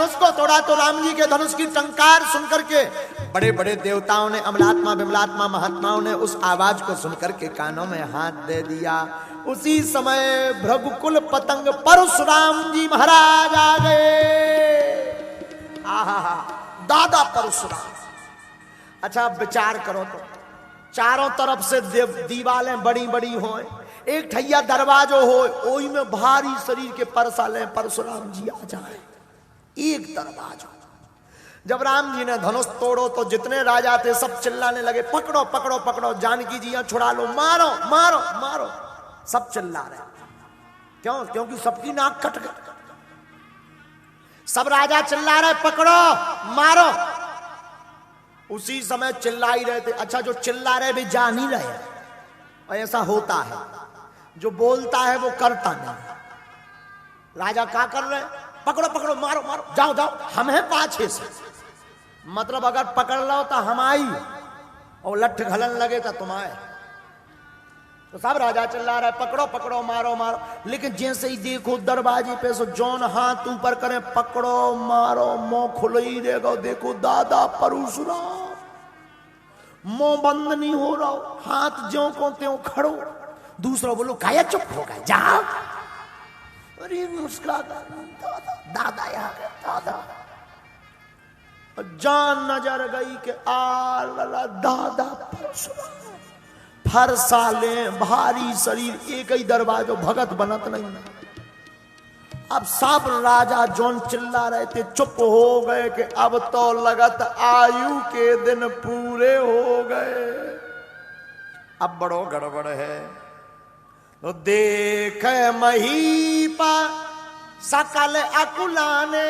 धनुष को तोड़ा तो राम जी के धनुष की टंकार सुनकर के बड़े बड़े देवताओं ने, अमलात्मा विमलात्मा महात्माओं ने उस आवाज को सुनकर के कानों में हाथ दे दिया। उसी समय भृगुकुल पतंग परशुराम जी महाराज आ गए। आहा, दादा परशुराम। अच्छा विचार करो तो चारों तरफ से दीवालें बड़ी बड़ी हो, एक ठैया दरवाजो हो, ओई में भारी शरीर के परसाले परशुराम जी आ जाए, एक दरवाजा। जब राम जी ने धनुष तोड़ो तो जितने राजा थे सब चिल्लाने लगे, पकड़ो पकड़ो पकड़ो, जानकी जी छुड़ा लो, मारो मारो मारो। सब चिल्ला रहे, क्यों? क्योंकि सबकी नाक कट गई। सब राजा चिल्ला रहे, पकड़ो मारो। उसी समय चिल्ला ही रहे थे। अच्छा, जो चिल्ला रहे भी जा नहीं रहे, और ऐसा होता है, जो बोलता है वो करता नहीं। राजा क्या कर रहे? पकड़ो पकड़ो, मारो मारो, जाओ जाओ, हम हैं पाछे से। मतलब अगर पकड़ लो तो हम आई, और लठ घलन लगे तो तुम आए। तो सब राजा चिल्ला रहे, पकड़ो पकड़ो, मारो मारो। लेकिन जैसे ही देखो दरवाजे पे से जौन हाथ ऊपर करें, पकड़ो मारो, मुंह खुल ही देगा। देखो दादा परशुराम, मुंह बंद नहीं हो रहा, हाथ ज्यों को त्यों खड़ो। दूसरा बोलो काया चुप हो गए, जाओ। अरे मुस्कुरा दादा, दादा यहाँ गए, दादा। जान नजर गई कि आ लला दादा परशुराम, फरसाले भारी शरीर, एक ही दरवाजो, भगत बनत नहीं। अब सब राजा जोन चिल्ला रहे थे चुप हो गए कि अब तो लगत आयु के दिन पूरे हो गए, अब बड़ो गड़बड़ है। तो देख महीपा सकल अकुलाने,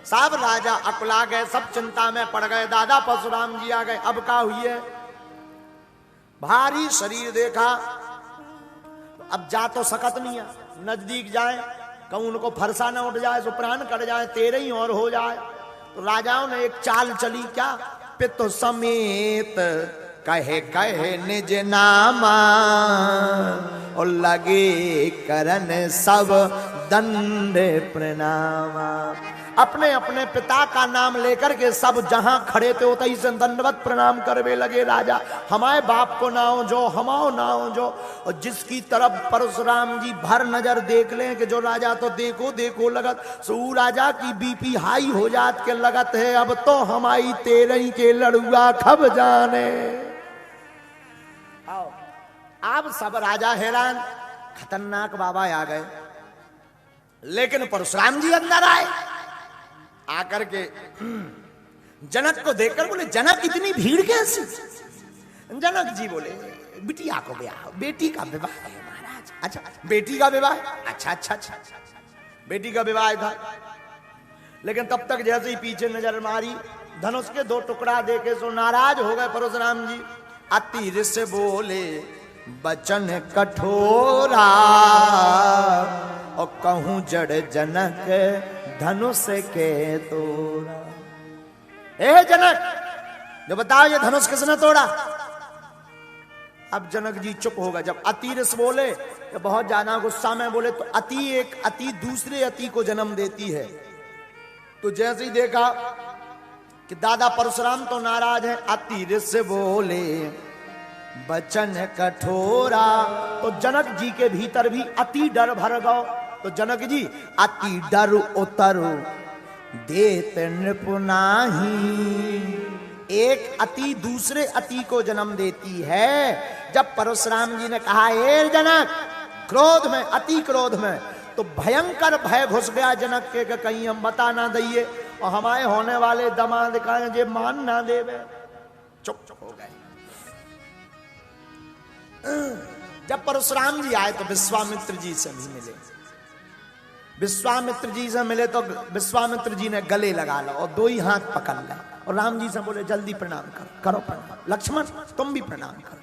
सब राजा अकुला गए, सब चिंता में पड़ गए। दादा परशुराम जी आ गए। अब क्या हुई है? भारी शरीर देखा, अब जा तो सकत नहीं है, नजदीक जाए कहूं उनको फरसा ना उठ जाए, सो प्राण कट जाए, तेरे ही और हो जाए। तो राजाओं ने एक चाल चली, क्या? पितु समेत कहे कहे निज नामा, और लगे करन सब दंड प्रणामा। अपने अपने पिता का नाम लेकर के सब जहां खड़े थे उतई से दंडवत प्रणाम करवे लगे। राजा हमारे बाप को नाओ जो, हमाओ नाओ जो। और जिसकी तरफ परशुराम जी भर नजर देख लें कि जो राजा तो देखो देखो लगत, सो राजा की बीपी हाई हो जात के लगत है, अब तो हमारी तेरही के लड़ुआ खब जाने। आओ, अब सब राजा हैरान, खतरनाक बाबा आ गए। लेकिन परशुराम जी अंदर आए, आकर के जनक को देखकर बोले, जनक इतनी भीड़ कैसी? जनक जी बोले, बिटिया को ब्याह, बेटी का विवाह है महाराज। अच्छा, बेटी का विवाह? अच्छा अच्छा अच्छा, बेटी का विवाह था। लेकिन तब तक जैसे ही पीछे नजर मारी, धनुष के दो टुकड़ा देके सो नाराज हो गए परशुराम जी। अति रिस बोले बचन कठोरा, और कहूं जड़ जनक धनुष के तोड़ा। ए जनक, जो बताओ ये धनुष किसने तोड़ा? अब जनक जी चुप हो गए। जब अति रस बोले तो बहुत ज्यादा गुस्सा में बोले, तो अति एक अति दूसरे अति को जन्म देती है। तो जैसे ही देखा कि दादा परशुराम तो नाराज है, अति रस बोले बचन कठोरा, तो जनक जी के भीतर भी अति डर भर गया। तो जनक जी अति डर उतरु देत नृपुनाही, एक अति दूसरे अति को जन्म देती है। जब परशुराम जी ने कहा, ए जनक, क्रोध में, अति क्रोध में, तो भयंकर भय घुस गया जनक के, कहीं हम बता ना दइए और हमारे होने वाले दमाद का जे मान ना देवे। चुप चुप हो गए। जब परशुराम जी आए तो विश्वामित्र जी से भी मिले। विश्वामित्र जी से मिले तो विश्वामित्र जी ने गले लगा लो और दो ही हाथ पकड़ लिया, और राम जी से बोले जल्दी प्रणाम करो प्रणाम। लक्ष्मण तुम भी प्रणाम करो।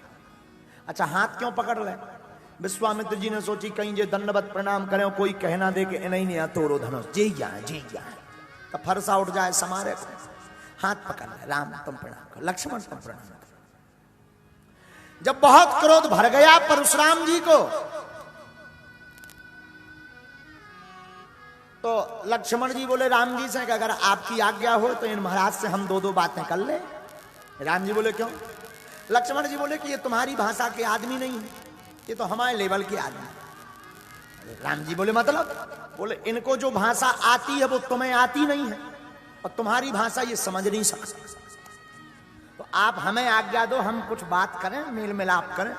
अच्छा, हाथ क्यों पकड़ ले? विश्वामित्र जी ने सोची कहीं जे दंडवत प्रणाम करें, कोई कहना दे के नहीं तोड़ो धनुष, जी जाए तो फरसा उठ जाए समारे को। हाथ पकड़ ले, राम तुम प्रणाम करो, लक्ष्मण तुम प्रणाम करो। जब बहुत क्रोध भर गया परशुराम जी को, तो लक्ष्मण जी बोले राम जी से कि अगर आपकी आज्ञा हो तो इन महाराज से हम दो बातें कर ले। राम जी बोले क्यों? लक्ष्मण जी बोले कि ये तुम्हारी भाषा के आदमी नहीं है, ये तो हमारे लेवल के आदमी। राम जी बोले मतलब? बोले इनको जो भाषा आती है वो तुम्हें आती नहीं है और तुम्हारी भाषा ये समझ नहीं सकते, तो आप हमें आज्ञा दो, हम कुछ बात करें, मेल मिलाप करें।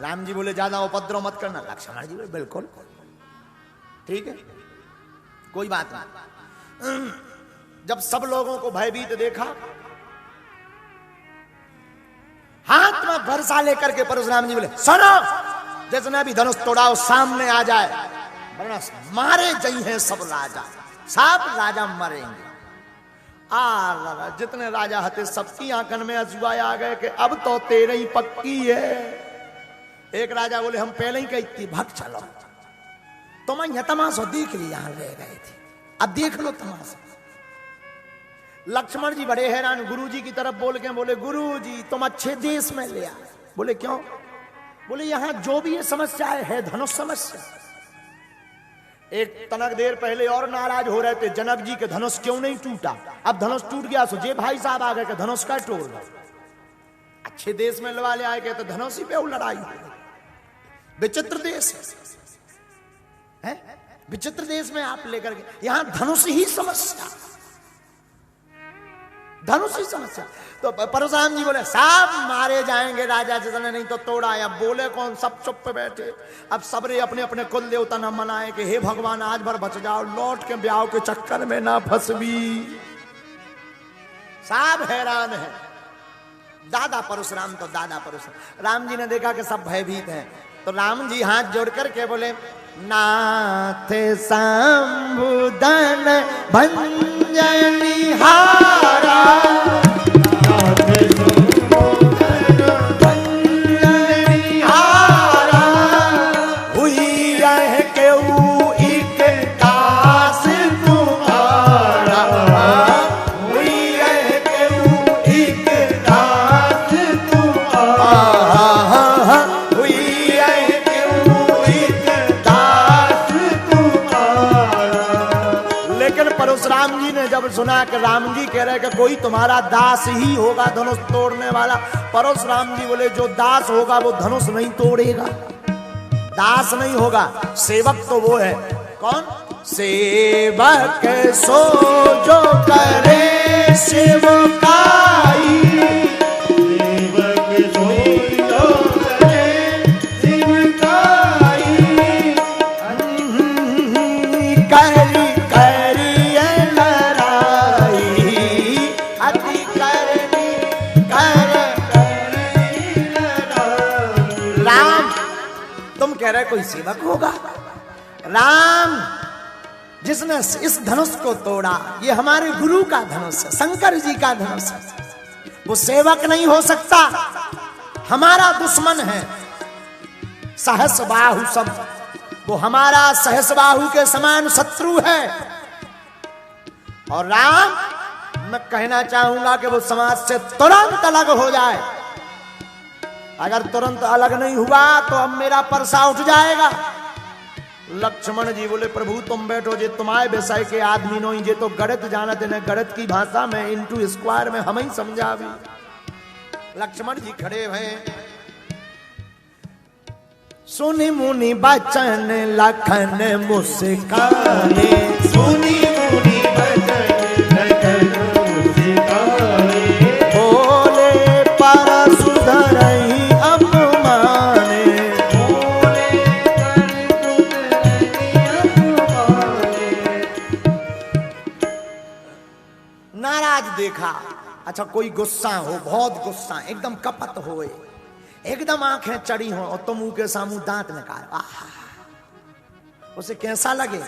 राम जी बोले ज्यादा उपद्रव मत करना। लक्ष्मण जी बोले बिल्कुल ठीक है, कोई बात नहीं। जब सब लोगों को भयभीत देखा, हाथ में वर्षा लेकर के परशुराम जी बोले सुनो, जिसने भी धनुष तोड़ा वो सामने आ जाए, वरना मारे जई हैं सब राजा, सब राजा मरेंगे। जितने राजा हते सबकी आंखन में अजूबा आ गए कि अब तो तेरे ही पक्की है। एक राजा बोले हम पहले ही कही थी भाग चलो, तुम यह तमाशा देख लिया, यहां रह गए थे, अब देख लो तमाशा। लक्ष्मण जी बड़े हैरान, गुरु जी की तरफ बोल के बोले गुरु जी तुम अच्छे देश में ले आए। बोले क्यों? बोले यहां जो भी ये समस्या है धनुष समस्या। एक तनक देर पहले और नाराज हो रहे थे, जनक जी के धनुष क्यों नहीं टूटा, अब धनुष टूट गया सो जे भाई साहब आ गए कि धनुष का टूट गया। अच्छे देश में लड़ा ले आए के तो धनुष ही पे लड़ाई हो गई। विचित्र देश है, विचित्र देश में आप लेकर के यहां धनुष ही समस्या, धनुष ही समस्या। तो परशुराम जी बोले सब मारे जाएंगे राजा जिसने नहीं तो तोड़ा। या बोले कौन, सब चुप पे बैठे। अब सबरे अपने अपने कुल देवता न मनाए कि हे भगवान आज भर बच जाओ, लौट के ब्याह के चक्कर में ना फंसबी। सब हैरान है। दादा परशुराम तो दादा परशुराम। राम जी ने देखा कि सब भयभीत हैं, तो राम जी हाथ जोड़ करके बोले नाथ संबुदन भंजनी हारा, नाथ संबुदन भंजनी हारा, हुई रह के एक दास तुम्हारा, हुई रह के एक दास तुम्हारा, हुई रह के एक दास तुम्हारा। लेकिन परशुराम जी ने जब सुना कि राम जी कह रहे कि कोई तुम्हारा दास ही होगा धनुष तोड़ने वाला, परशुराम जी बोले जो दास होगा वो धनुष नहीं तोड़ेगा, दास नहीं होगा, सेवक तो वो है। कौन? सेवक सो जो करे सेवकाई, सेवक सो जो करे सेवकाई, करी करी लड़ाई, अति करनी कर करी लड़ाई। राम तुम कह रहे कोई सेवक होगा? राम जिसने इस धनुष को तोड़ा ये हमारे गुरु का धनुष है, शंकर जी का धनुष है, वो सेवक नहीं हो सकता, हमारा दुश्मन है। सहस बाहु सब, वो हमारा सहस बाहु के समान शत्रु है। और राम मैं कहना चाहूंगा कि वो समाज से तुरंत अलग हो जाए। अगर तुरंत अलग नहीं हुआ तो अब मेरा परसा उठ जाएगा। लक्ष्मण जी बोले प्रभु तुम बैठो, जे तुम्हारे विषय के आदमी नो जे तो गणित जानते ने, गणित की भाषा में इंटू स्क्वायर में हम ही समझा भी। लक्ष्मण जी खड़े हैं, सुनी मुनि बचन लखन मुस्काने, सुनी मुनि बचन लखन मुस्काने, बोले परशुधर अपमाने, बोले नाराज देखा। अच्छा कोई गुस्सा हो, बहुत गुस्सा, एकदम कपट होए, एकदम आंखें चढ़ी हो और तुम मुंह के सामू दांत निकाल, उसे कैसा लगेगा?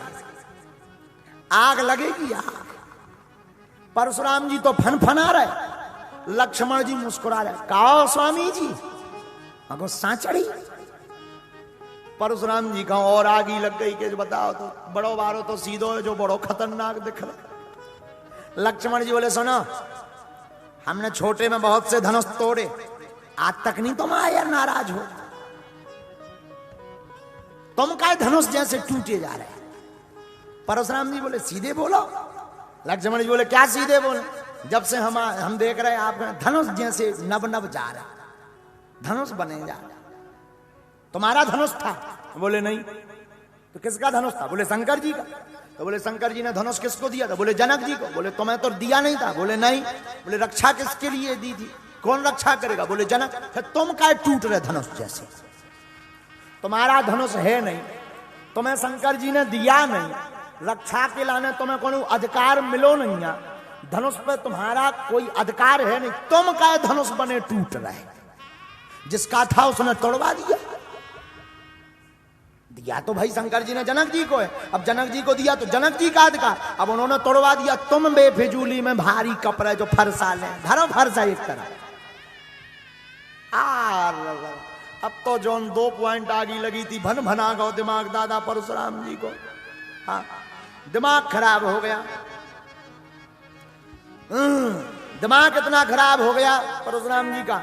आग लगेगी आग। परशुराम जी तो फनफना रहे, लक्ष्मण जी मुस्कुरा रहे, कहो स्वामी जी गुस्सा चढ़ी। परशुराम जी का और आगी लग गई कि बताओ तो बड़ो बारो तो सीधो है जो बड़ो खतरनाक दिख रहा। लक्ष्मण जी बोले सुनो, हमने छोटे में बहुत से धनुष तोड़े, आज तक नहीं तुम आया नाराज हो, तुम का धनुष जैसे टूटे जा रहे। परशुराम जी बोले सीधे बोलो। लक्ष्मण जी बोले क्या सीधे बोले? जब से हम देख रहे हैं आपका धनुष जैसे नब नब जा रहा, धनुष बने जा रहा। तुम्हारा धनुष था? बोले नहीं। तो किसका धनुष था? बोले शंकर जी का। तो बोले शंकर जी ने धनुष किसको दिया था? बोले जनक जी को। बोले तुम्हें तो दिया नहीं था? बोले नहीं। बोले रक्षा किसके लिए दी थी? कौन रक्षा करेगा? बोले जनक। फिर तुम क्या टूट रहे धनुष जैसे? तुम्हारा धनुष है नहीं, तुम्हें शंकर जी ने दिया नहीं, रक्षा के लाने तुम्हें कोई अधिकार मिलो नहीं है, धनुष पे तुम्हारा कोई अधिकार है नहीं, तुम क्या धनुष बने टूट रहे? जिसका था उसने तोड़वा दिया। दिया तो भाई शंकर जी ने जनक जी को है, अब जनक जी को दिया तो जनक जी का अधिकार, अब उन्होंने तोड़वा दिया। तुम बेफिजूली में भारी कपड़े जो फरसा ले, धरो फरसा एक तरह। अब तो जौन 2 पॉइंट आगी लगी थी, भन भना गो दिमाग दादा परशुराम जी को। हाँ, दिमाग खराब हो गया। दिमाग इतना खराब हो गया परशुराम जी का,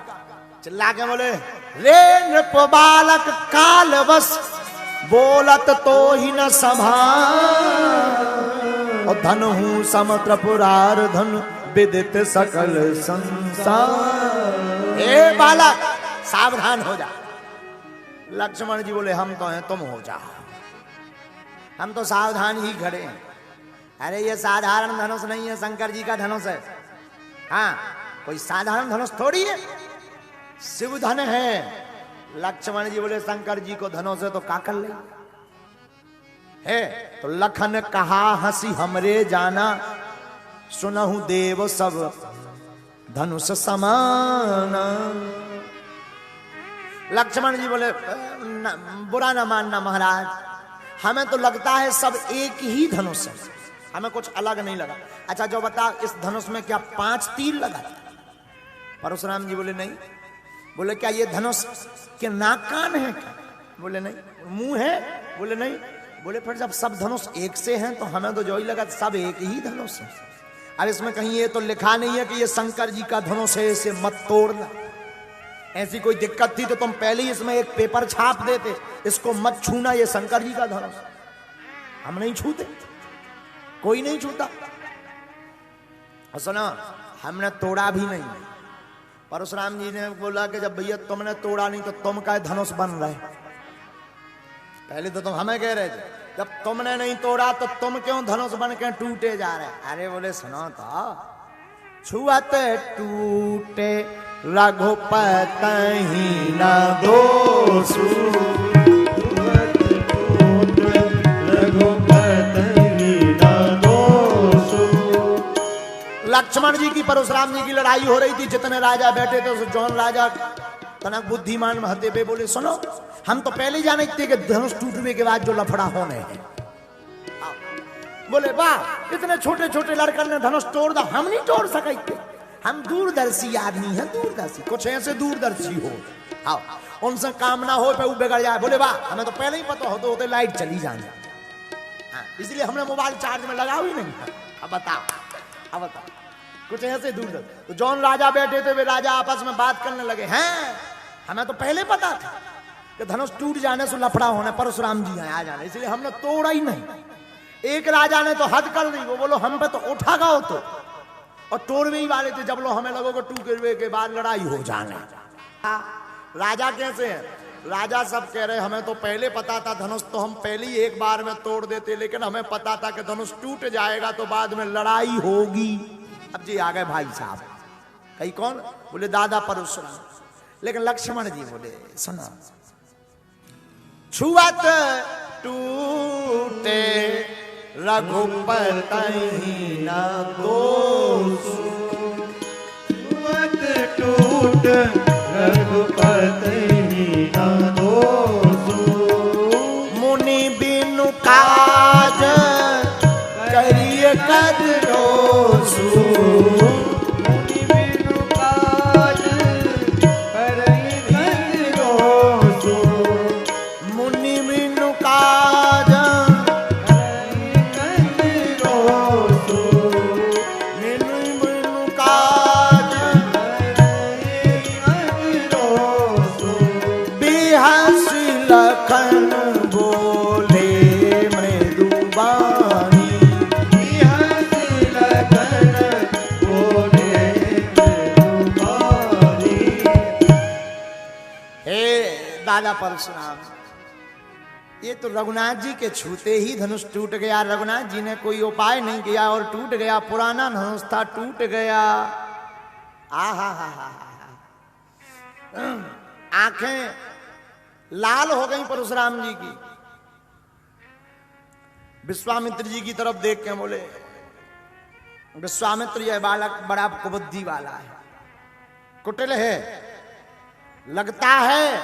चिल्ला के बोले रे नृप बालक काल बस, बोलत तो ही न संभाल, और धन हूं समत्र पुरार धन विदित सकल संसार। ए बालक सावधान हो जा। लक्ष्मण जी बोले हम तो हैं, तुम हो जा, हम तो सावधान ही खड़े हैं। अरे ये साधारण धनुष नहीं है, शंकर जी का धनुष है। हाँ, कोई साधारण धनुष थोड़ी है, शिव धन है। लक्ष्मण जी बोले शंकर जी को धनुष है तो का कर ले है? तो लखन कहा हंसी हमरे जाना, सुनहु देव सब धनुष समाना। लक्ष्मण जी बोले बुरा ना मानना महाराज, हमें तो लगता है सब एक ही धनुष है, हमें कुछ अलग नहीं लगा। अच्छा जो बता, इस धनुष में क्या 5 तीर लगा? परशुराम जी बोले नहीं। बोले क्या ये धनुष के नाक कान है क्या? बोले नहीं। मुंह है? बोले नहीं। बोले फिर जब सब धनुष एक से हैं तो हमें तो जो ही लगा सब एक ही धनुष है। अब इसमें कहीं ये तो लिखा नहीं है कि ये शंकर जी का धनुष है, इसे मत तोड़ना। ऐसी कोई दिक्कत थी तो तुम पहले ही इसमें एक पेपर छाप देते, इसको मत छूना, ये शंकर जी का धनुष। हम नहीं छूते, कोई नहीं छूता। सुना, हमने तोड़ा भी नहीं। परशुराम जी ने बोला कि जब भैया तुमने तोड़ा नहीं तो तुम का धनुष बन रहे? पहले तो तुम हमें कह रहे थे, जब तुमने नहीं तोड़ा तो तुम क्यों धनुष बन के टूटे जा रहे? अरे बोले सुनो तो, छुअत टूटे रघुपति न दोषु, लक्ष्मण जी की परशुराम जी की लड़ाई हो रही थी, जितने राजा बैठे थे जौन राजा तनक बुद्धिमान महते पे बोले सुनो, हम तो पहले जाने थे कि धनुष टूटने के बाद जो लफड़ा होने हैं। बोले वाह, इतने छोटे छोटे लड़कर ने धनुष तोड़ दा, हम नहीं तोड़ सके थे, हम दूरदर्शी आदमी हैं, दूरदर्शी, कुछ ऐसे दूरदर्शी हो, आओ उनसे काम ना हो पे वो बिगड़ जाए। बोले वाह, हमें तो पहले ही पता होते होते लाइट चली जाने, इसलिए हमने मोबाइल चार्ज में लगा ही नहीं। अब बताओ, अब बताओ, कुछ ऐसे दूर तक। तो जौन राजा बैठे थे वे राजा आपस में बात करने लगे, हैं हमें तो पहले पता था कि धनुष टूट जाने से लफड़ा होने, परशुराम जी हैं आ जाने, इसलिए हमने तोड़ा ही नहीं। एक राजा ने तो हद कर दी, वो बोलो हम पे तो उठा गओ तो, और तोड़वे ही वाले थे, जब लो हमें लगोगे टूटे के बाद लड़ाई हो जाने। राजा कैसे है? राजा सब कह रहे हमें तो पहले पता था धनुष तो हम पहले ही एक बार में तोड़ देते, लेकिन हमें पता था कि धनुष टूट जाएगा तो बाद में लड़ाई होगी। अब जी आ गए भाई साहब, कहीं कौन? बोले दादा परशुराम। लेकिन लक्ष्मण जी बोले सुनो, छुअत टूटे रघुपति न दोषु, छुअत टूट रघुपति न दोषु, मुनि बिनु काज करिए कद रोसु, मुनि बिनु काज करिए कद रोसु, मुनि बिनु काज करिए कद रोसु, मुनि बिनु काज करिए कद रोसु, बिहा परशुराम, ये तो रघुनाथ जी के छूते ही धनुष टूट गया। रघुनाथ जी ने कोई उपाय नहीं किया और टूट गया। पुराना धनुष था, टूट गया। आहा हा हा आंखें लाल हो गई परशुराम जी की। विश्वामित्र जी की तरफ देख के बोले, विश्वामित्र यह बालक बड़ा कुबुद्धि वाला है, कुटिल है, लगता है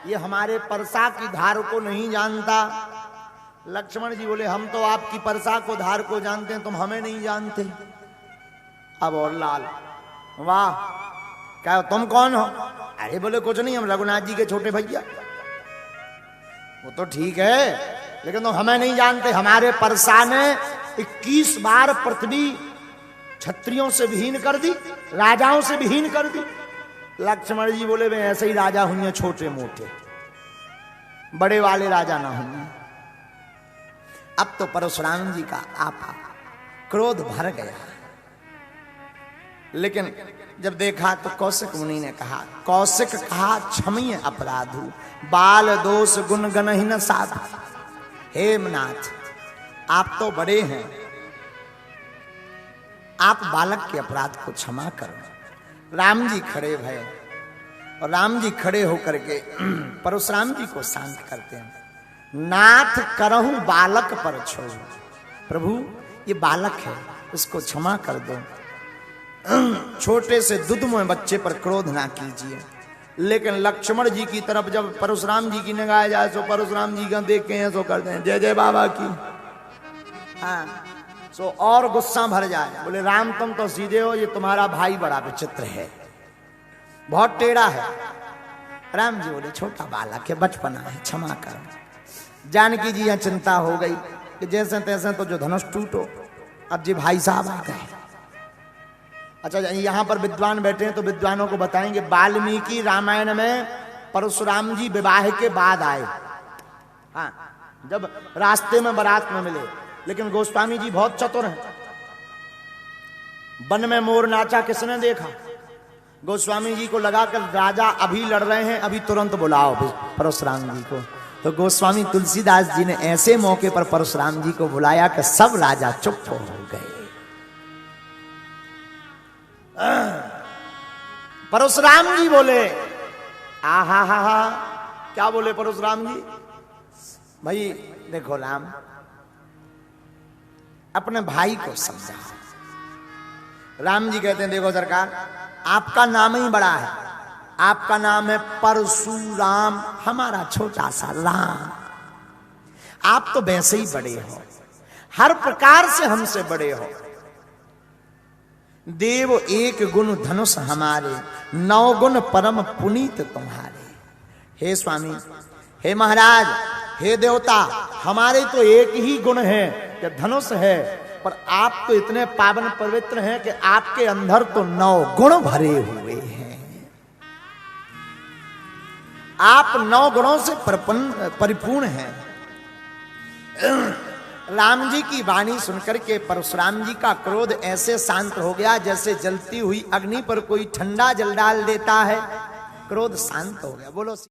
ये हमारे परसा की धार को नहीं जानता। लक्ष्मण जी बोले, हम तो आपकी परसा को धार को जानते हैं, तुम हमें नहीं जानते। अब और लाल, वाह, क्या तुम कौन हो? अरे बोले कुछ नहीं, हम रघुनाथ जी के छोटे भैया। वो तो ठीक है, लेकिन तुम हमें नहीं जानते। हमारे परसा ने 21 बार पृथ्वी क्षत्रियों से विहीन कर दी, राजाओं से विहीन कर दी। लक्ष्मण जी बोले, मैं ऐसे ही राजा हुई, छोटे मोटे, बड़े वाले राजा ना हुई। अब तो परशुराम जी का आपा क्रोध भर गया। लेकिन जब देखा तो कौशिक मुनि ने कहा, कौशिक कहा, क्षमीय अपराधु, बाल दोष गुण गणहीन साधु। हेमनाथ, आप तो बड़े हैं, आप बालक के अपराध को क्षमा करो। राम जी खड़े भये और राम जी खड़े होकर के परशुराम जी को शांत करते हैं। नाथ करहु बालक पर छोड़, प्रभु ये बालक है, उसको क्षमा कर दो। छोटे से दुधमय बच्चे पर क्रोध ना कीजिए। लेकिन लक्ष्मण जी की तरफ जब परशुराम जी की निगाह जाए तो परशुराम जी का देख के ऐसो करते हैं, जय जय बाबा की। हाँ, सो और गुस्सा भर जाए। बोले, राम तुम तो सीधे हो, ये तुम्हारा भाई बड़ा विचित्र है, बहुत टेढ़ा है। राम जी बोले, छोटा बालक है, बचपना है, क्षमा करो। जानकी जी यहाँ चिंता हो गई कि जैसे तैसे तो जो धनुष टूटो, अब जी भाई साहब आ गए। अच्छा, यहाँ पर विद्वान बैठे हैं तो विद्वानों को बताएंगे, वाल्मीकि रामायण में परशुराम जी विवाह के बाद आए। हाँ, जब रास्ते में बारात में मिले। लेकिन गोस्वामी जी बहुत चतुर हैं। वन में मोर नाचा किसने देखा? गोस्वामी जी को लगा कर राजा अभी लड़ रहे हैं, अभी तुरंत बुलाओ परशुराम जी को। तो गोस्वामी तुलसीदास जी ने ऐसे मौके पर परशुराम जी को बुलाया कि सब राजा चुप हो गए। परशुराम जी बोले, आहा हा हा, क्या बोले परशुराम जी? भाई देखो राम, अपने भाई को समझा। राम जी कहते हैं, देखो सरकार, आपका नाम ही बड़ा है, आपका नाम है परशुराम, हमारा छोटा सा राम। आप तो वैसे ही बड़े हो, हर प्रकार से हमसे बड़े हो। देव एक गुण धनुष हमारे, 9 गुण परम पुनीत तुम्हारे। हे स्वामी, हे महाराज, हे देवता, हमारे तो एक ही गुण है कि धनुष है, पर आप तो इतने पावन पवित्र हैं कि आपके अंदर तो 9 गुण भरे हुए हैं। आप 9 गुणों से परिपूर्ण हैं। राम जी की वाणी सुनकर के परशुराम जी का क्रोध ऐसे शांत हो गया जैसे जलती हुई अग्नि पर कोई ठंडा जल डाल देता है। क्रोध शांत हो गया। बोलो।